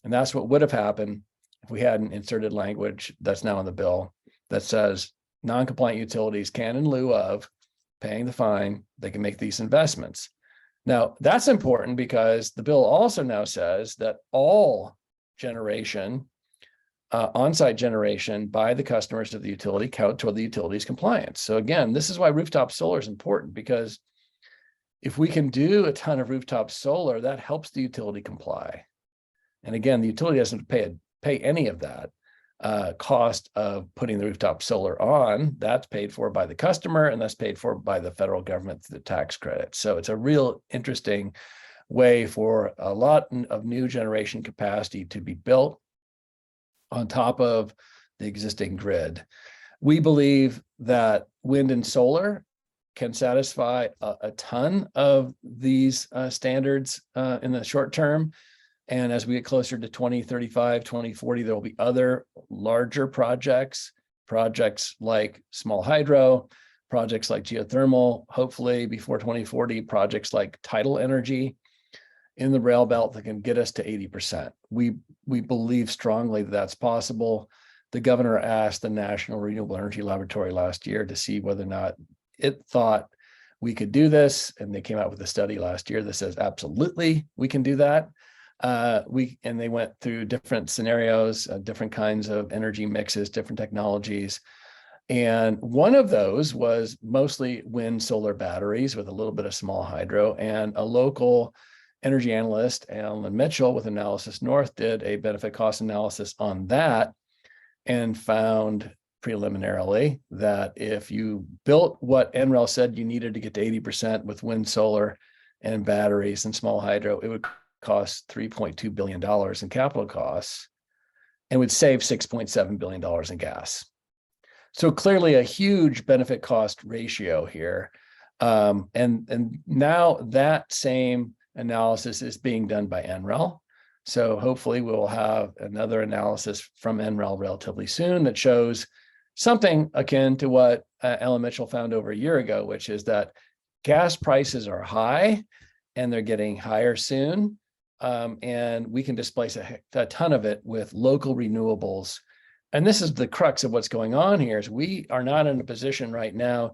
And that's what would have happened if we hadn't inserted language that's now in the bill that says non-compliant utilities can, in lieu of paying the fine, they can make these investments. Now, that's important because the bill also now says that all generation, on-site generation by the customers of the utility count toward the utility's compliance. So again, this is why rooftop solar is important, because if we can do a ton of rooftop solar, that helps the utility comply. And again, the utility doesn't pay any of that cost of putting the rooftop solar on. That's paid for by the customer, and that's paid for by the federal government through the tax credit. So it's a real interesting way for a lot of new generation capacity to be built on top of the existing grid. We believe that wind and solar can satisfy a ton of these standards in the short term. And as we get closer to 2035, 2040, there will be other larger projects like small hydro, projects like geothermal, hopefully before 2040, projects like tidal energy in the Railbelt that can get us to 80%. We believe strongly that that's possible. The governor asked the National Renewable Energy Laboratory last year to see whether or not it thought we could do this. And they came out with a study last year that says, absolutely, we can do that. And they went through different scenarios, different kinds of energy mixes, different technologies. And one of those was mostly wind solar batteries with a little bit of small hydro. And a local energy analyst, Alan Mitchell with Analysis North, did a benefit cost analysis on that and found preliminarily that if you built what NREL said you needed to get to 80% with wind, solar, and batteries and small hydro, it would cost $3.2 billion in capital costs and would save $6.7 billion in gas. So clearly a huge benefit cost ratio here. And now that same analysis is being done by NREL. So hopefully we'll have another analysis from NREL relatively soon that shows something akin to what Alan Mitchell found over a year ago, which is that gas prices are high and they're getting higher soon. And we can displace a ton of it with local renewables. And this is the crux of what's going on here is we are not in a position right now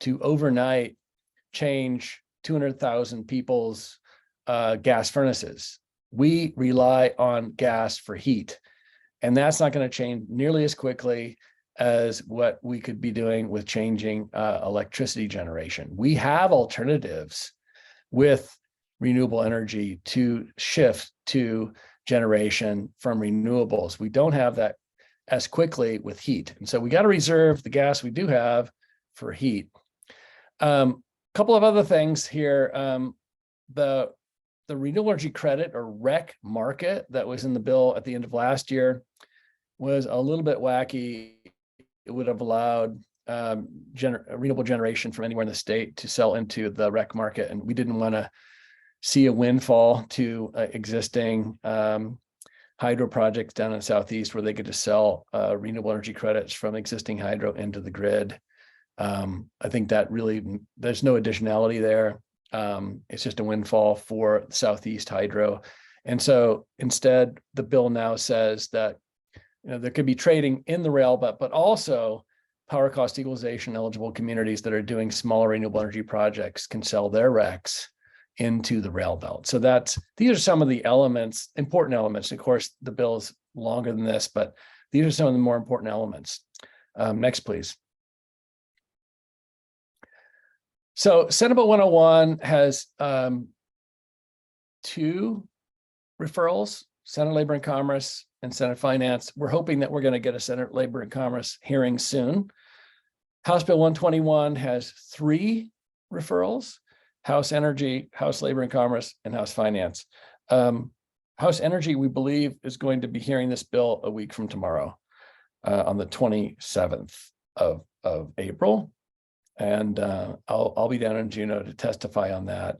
to overnight change 200,000 people's gas furnaces. We rely on gas for heat, and that's not going to change nearly as quickly as what we could be doing with changing electricity generation. We have alternatives with renewable energy to shift to generation from renewables. We don't have that as quickly with heat. And so we got to reserve the gas we do have for heat. Couple of other things here. The renewable energy credit or REC market that was in the bill at the end of last year was a little bit wacky. It would have allowed renewable generation from anywhere in the state to sell into the REC market. And we didn't want to see a windfall to existing hydro projects down in the Southeast where they could just sell renewable energy credits from existing hydro into the grid. I think that really, there's no additionality there. It's just a windfall for Southeast hydro. And so instead, the bill now says that there could be trading in the Railbelt, but also power cost equalization eligible communities that are doing smaller renewable energy projects can sell their RECs into the Railbelt. So these are some of the elements, important elements. Of course, the bill is longer than this, but these are some of the more important elements. Next, please. So Senate Bill 101 has two referrals, Senate Labor and Commerce and Senate Finance. We're hoping that we're going to get a Senate Labor and Commerce hearing soon. House Bill 121 has three referrals, House Energy, House Labor and Commerce, and House Finance. House Energy, we believe, is going to be hearing this bill a week from tomorrow on the 27th of April. And I'll be down in Juneau to testify on that.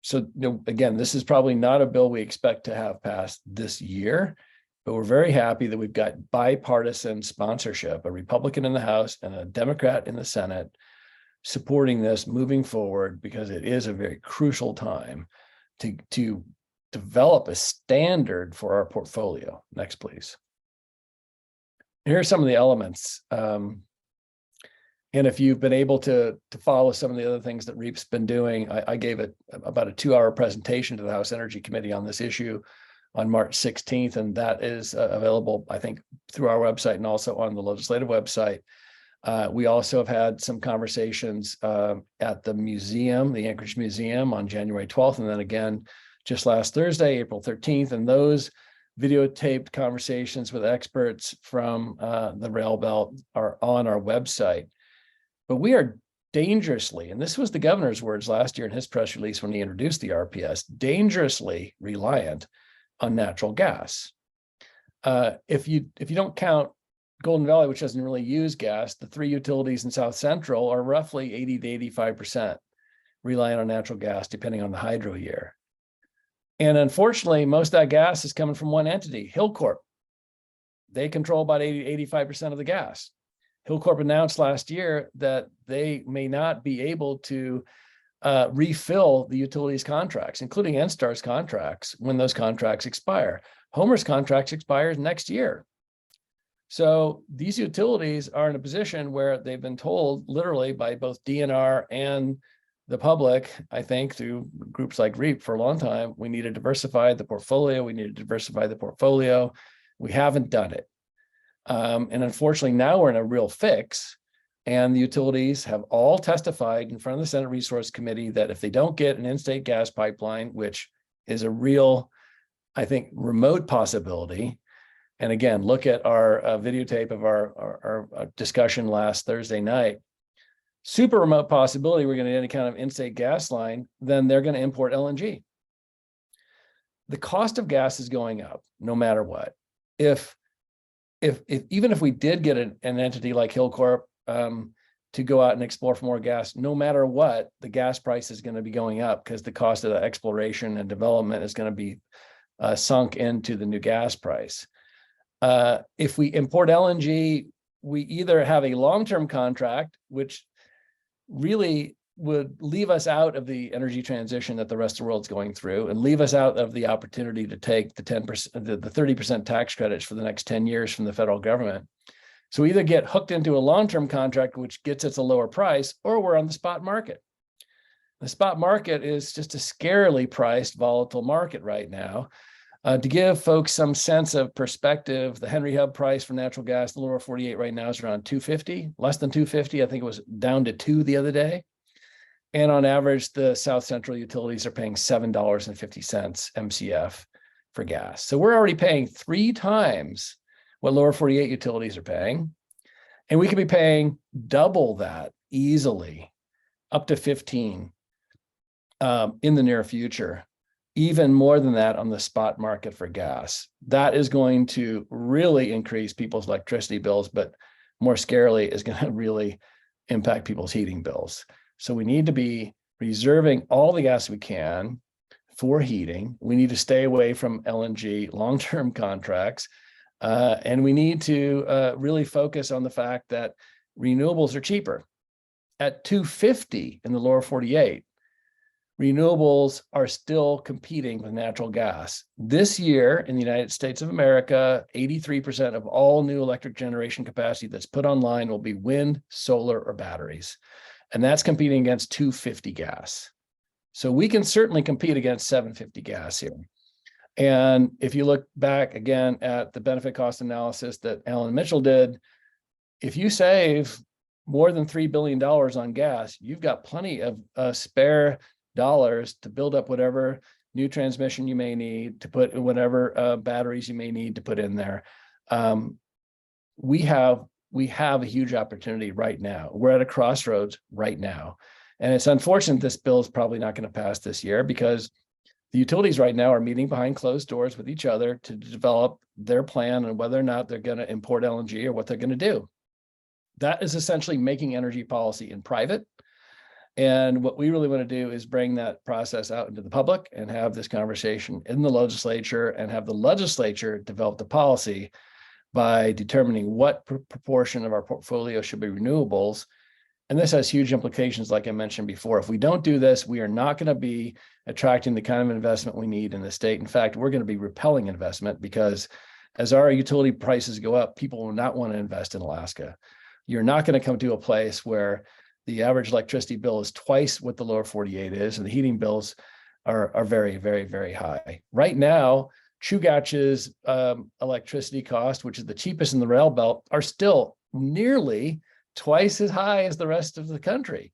So again, this is probably not a bill we expect to have passed this year, but we're very happy that we've got bipartisan sponsorship, a Republican in the House and a Democrat in the Senate supporting this moving forward, because it is a very crucial time to develop a standard for our portfolio. Next, please. Here are some of the elements. And if you've been able to follow some of the other things that REAP's been doing, I gave it about a 2-hour presentation to the House Energy Committee on this issue on March 16th, and that is available, I think, through our website and also on the legislative website. We also have had some conversations at the museum, the Anchorage Museum, on January 12th, and then again just last Thursday, April 13th, and those videotaped conversations with experts from the Railbelt are on our website. But we are dangerously, and this was the governor's words last year in his press release when he introduced the RPS, dangerously reliant on natural gas. If you don't count Golden Valley, which doesn't really use gas, the three utilities in South Central are roughly 80 to 85% reliant on natural gas, depending on the hydro year. And unfortunately, most of that gas is coming from one entity, Hillcorp. They control about 80 to 85% of the gas. Hilcorp announced last year that they may not be able to refill the utilities contracts, including Enstar's contracts, when those contracts expire. Homer's contracts expires next year. So these utilities are in a position where they've been told literally by both DNR and the public, I think through groups like REAP for a long time, we need to diversify the portfolio. We need to diversify the portfolio. We haven't done it. And unfortunately, now we're in a real fix. And the utilities have all testified in front of the Senate Resource Committee that if they don't get an in-state gas pipeline, which is a real, I think, remote possibility. And again, look at our videotape of our discussion last Thursday night. Super remote possibility we're going to get any kind of in-state gas line, then they're going to import LNG. The cost of gas is going up no matter what. If even if we did get an entity like Hilcorp to go out and explore for more gas, no matter what, the gas price is going to be going up because the cost of the exploration and development is going to be sunk into the new gas price. If we import LNG, we either have a long-term contract, which really would leave us out of the energy transition that the rest of the world's going through and leave us out of the opportunity to take the 10%, the 30% tax credits for the next 10 years from the federal government. So we either get hooked into a long-term contract, which gets us a lower price, or we're on the spot market. The spot market is just a scarily priced, volatile market right now. To give folks some sense of perspective, the Henry Hub price for natural gas in the lower 48 right now is around $2.50, less than $2.50. I think it was down to $2 the other day. And on average, the South Central utilities are paying $7.50 MCF for gas. So we're already paying 3 times what lower 48 utilities are paying. And we could be paying double that easily, up to 15 in the near future. Even more than that on the spot market for gas. That is going to really increase people's electricity bills, but more scarily is going to really impact people's heating bills. So we need to be reserving all the gas we can for heating. We need to stay away from LNG long-term contracts. And we need to really focus on the fact that renewables are cheaper. At $2.50 in the lower 48, renewables are still competing with natural gas. This year in the United States of America, 83% of all new electric generation capacity that's put online will be wind, solar, or batteries. And that's competing against $2.50 gas. So we can certainly compete against $7.50 gas here. And if you look back again at the benefit cost analysis that Alan Mitchell did, if you save more than $3 billion on gas, you've got plenty of spare dollars to build up whatever new transmission you may need, to put whatever batteries you may need to put in there. We have a huge opportunity right now. We're at a crossroads right now. And it's unfortunate this bill is probably not going to pass this year because the utilities right now are meeting behind closed doors with each other to develop their plan on whether or not they're going to import LNG or what they're going to do. That is essentially making energy policy in private. And what we really want to do is bring that process out into the public and have this conversation in the legislature and have the legislature develop the policy by determining what proportion of our portfolio should be renewables. And this has huge implications, like I mentioned before. If we don't do this, we are not going to be attracting the kind of investment we need in the state. In fact, we're going to be repelling investment because as our utility prices go up, people will not want to invest in Alaska. You're not going to come to a place where the average electricity bill is twice what the lower 48 is, and the heating bills are very, very, very high. Right now, Chugach's electricity cost, which is the cheapest in the Railbelt, are still nearly twice as high as the rest of the country.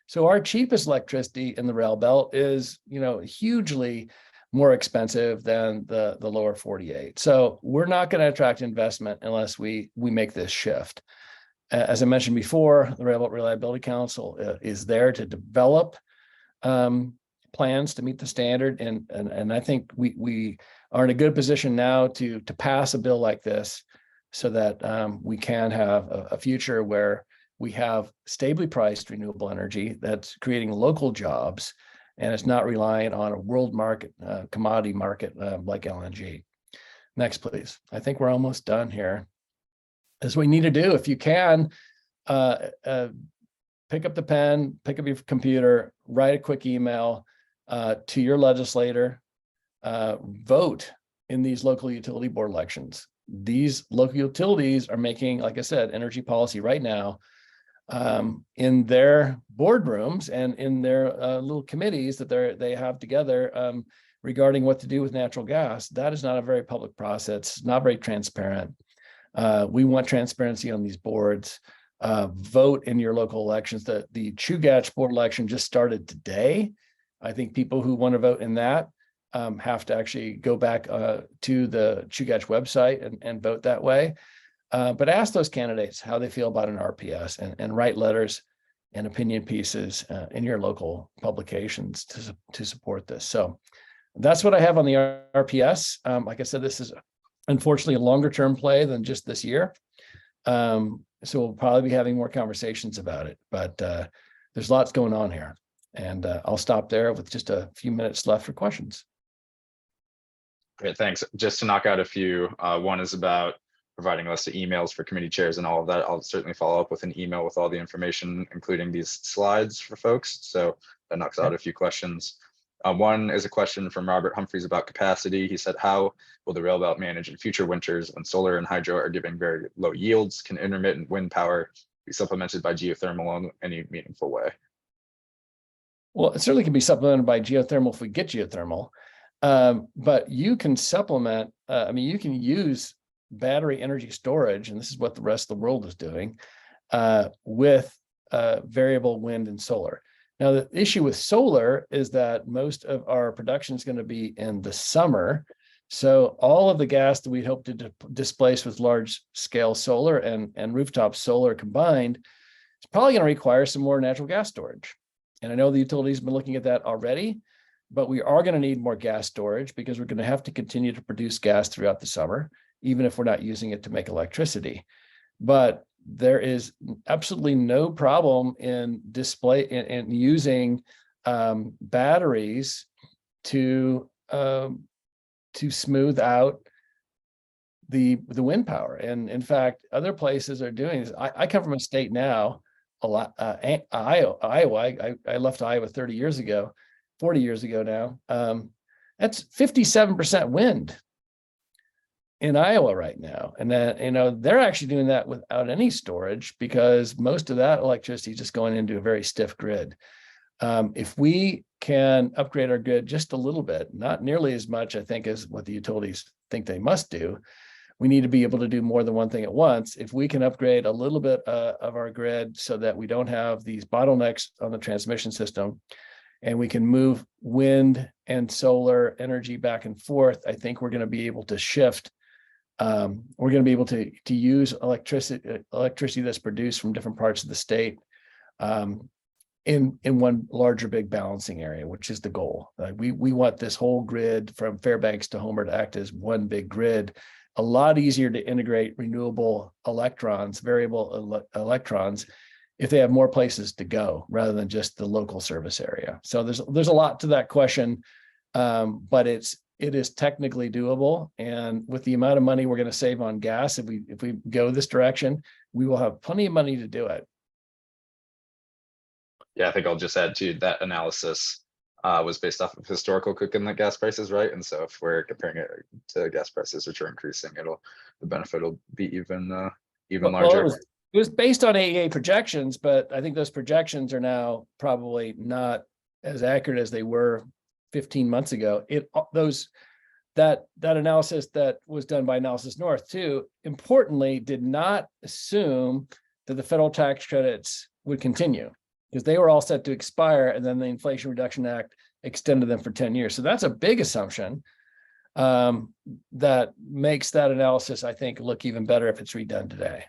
So our cheapest electricity in the Railbelt is, hugely more expensive than the lower 48. So we're not going to attract investment unless we make this shift. As I mentioned before, the Railbelt Reliability Council is there to develop plans to meet the standard. And I think we are in a good position now to pass a bill like this so that we can have a future where we have stably priced renewable energy that's creating local jobs and it's not reliant on a world market, commodity market like LNG. Next, please. I think we're almost done here. That's what we need to do. If you can, pick up the pen, pick up your computer, write a quick email to your legislator, vote in these local utility board elections. These local utilities are making, like I said, energy policy right now in their boardrooms and in their little committees that they have together regarding what to do with natural gas. That is not a very public process. It's not very transparent. We want transparency on these boards. Vote in your local elections. The Chugach board election just started today. I think people who want to vote in that have to actually go back to the Chugach website and vote that way. But ask those candidates how they feel about an RPS and write letters and opinion pieces in your local publications to support this. So that's what I have on the RPS. Like I said, this is unfortunately a longer term play than just this year. So we'll probably be having more conversations about it, but there's lots going on here. And I'll stop there with just a few minutes left for questions. Great, thanks. Just to knock out a few, one is about providing a list of emails for committee chairs and all of that. I'll certainly follow up with an email with all the information, including these slides for folks. So that knocks out a few questions. One is a question from Robert Humphreys about capacity. He said, how will the Railbelt manage in future winters when solar and hydro are giving very low yields? Can intermittent wind power be supplemented by geothermal in any meaningful way? Well, it certainly can be supplemented by geothermal if we get geothermal. But you can supplement, I mean, you can use battery energy storage, and this is what the rest of the world is doing, with variable wind and solar. Now, the issue with solar is that most of our production is going to be in the summer. So all of the gas that we hope to displace with large scale solar and rooftop solar combined is probably going to require some more natural gas storage. And I know the utilities have been looking at that already, but we are going to need more gas storage because we're going to have to continue to produce gas throughout the summer, even if we're not using it to make electricity. But there is absolutely no problem in using batteries to smooth out the wind power. And in fact, other places are doing this. I come from a state now, Iowa. I left Iowa 40 years ago now. That's 57% wind in Iowa right now. And then, they're actually doing that without any storage because most of that electricity is just going into a very stiff grid. If we can upgrade our grid just a little bit, not nearly as much, I think, as what the utilities think they must do, we need to be able to do more than one thing at once. If we can upgrade a little bit of our grid so that we don't have these bottlenecks on the transmission system, and we can move wind and solar energy back and forth, I think we're going to be able to shift. We're going to be able to use electricity that's produced from different parts of the state in one larger big balancing area, which is the goal. We want this whole grid from Fairbanks to Homer to act as one big grid. A lot easier to integrate renewable electrons, variable electrons, if they have more places to go rather than just the local service area. So there's a lot to that question, but it is technically doable. And with the amount of money we're going to save on gas, if we go this direction, we will have plenty of money to do it. Yeah, I think I'll just add to that analysis was based off of historical cook-inlet gas prices, right? And so if we're comparing it to gas prices which are increasing, the benefit will be even larger. Well, it was based on AEA projections, but I think those projections are now probably not as accurate as they were 15 months ago. That analysis that was done by Analysis North too, importantly, did not assume that the federal tax credits would continue, because they were all set to expire, and then the Inflation Reduction Act extended them for 10 years. So that's a big assumption that makes that analysis, I think, look even better if it's redone today.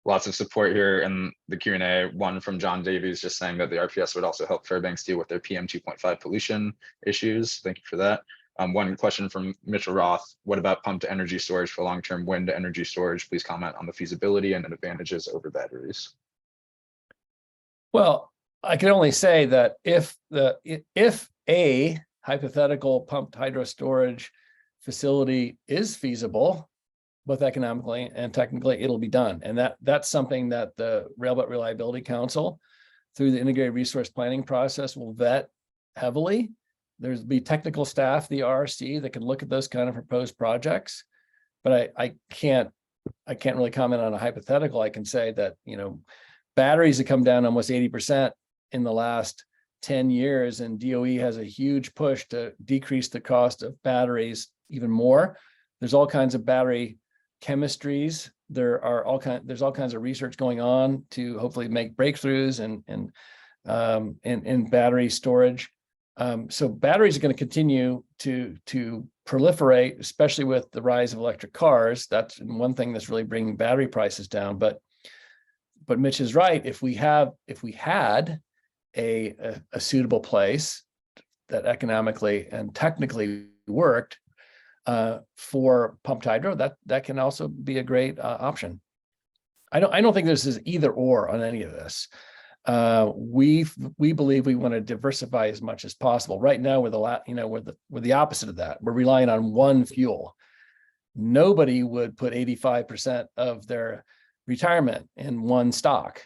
Lots of support here in the Q&A. One from John Davies just saying that the RPS would also help Fairbanks deal with their PM 2.5 pollution issues. Thank you for that. One question from Mitchell Roth. What about pumped energy storage for long-term wind energy storage? Please comment on the feasibility and advantages over batteries. Well, I can only say that if a hypothetical pumped hydro storage facility is feasible, both economically and technically, it'll be done. And that's something that the Railbelt Reliability Council, through the integrated resource planning process, will vet heavily. There's be technical staff, the RRC, that can look at those kind of proposed projects. But I can't really comment on a hypothetical. I can say that, batteries have come down almost 80% in the last 10 years, and DOE has a huge push to decrease the cost of batteries even more. There's all kinds of battery chemistries. There's all kinds of research going on to hopefully make breakthroughs in battery storage. So batteries are going to continue to proliferate, especially with the rise of electric cars. That's one thing that's really bringing battery prices down. But Mitch is right. If we had a suitable place that economically and technically worked for pumped hydro, that can also be a great option. I don't think this is either or on any of this. We believe we want to diversify as much as possible. Right now, we're the opposite of that. We're relying on one fuel. Nobody would put 85% of their retirement in one stock,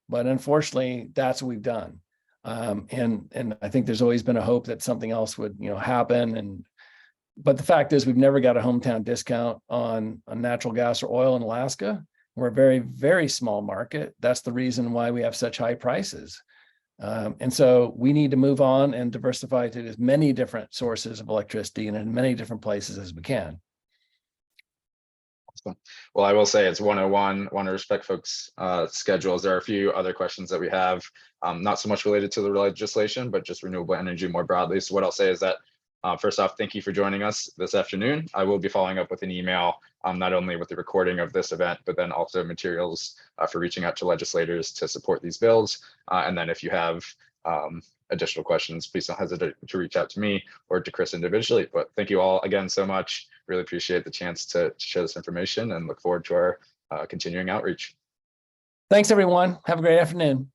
but unfortunately, that's what we've done. And I think there's always been a hope that something else would happen. But the fact is, we've never got a hometown discount on natural gas or oil in Alaska. We're a very, very small market. That's the reason why we have such high prices. And so we need to move on and diversify to as many different sources of electricity and in many different places as we can. Awesome. Well, I will say it's 101. Want to respect folks' schedules. There are a few other questions that we have, not so much related to the legislation, but just renewable energy more broadly. So what I'll say is that first off, thank you for joining us this afternoon. I will be following up with an email, not only with the recording of this event, but then also materials for reaching out to legislators to support these bills. And then if you have additional questions, please don't hesitate to reach out to me or to Chris individually. But thank you all again so much. Really appreciate the chance to share this information and look forward to our continuing outreach. Thanks, everyone. Have a great afternoon.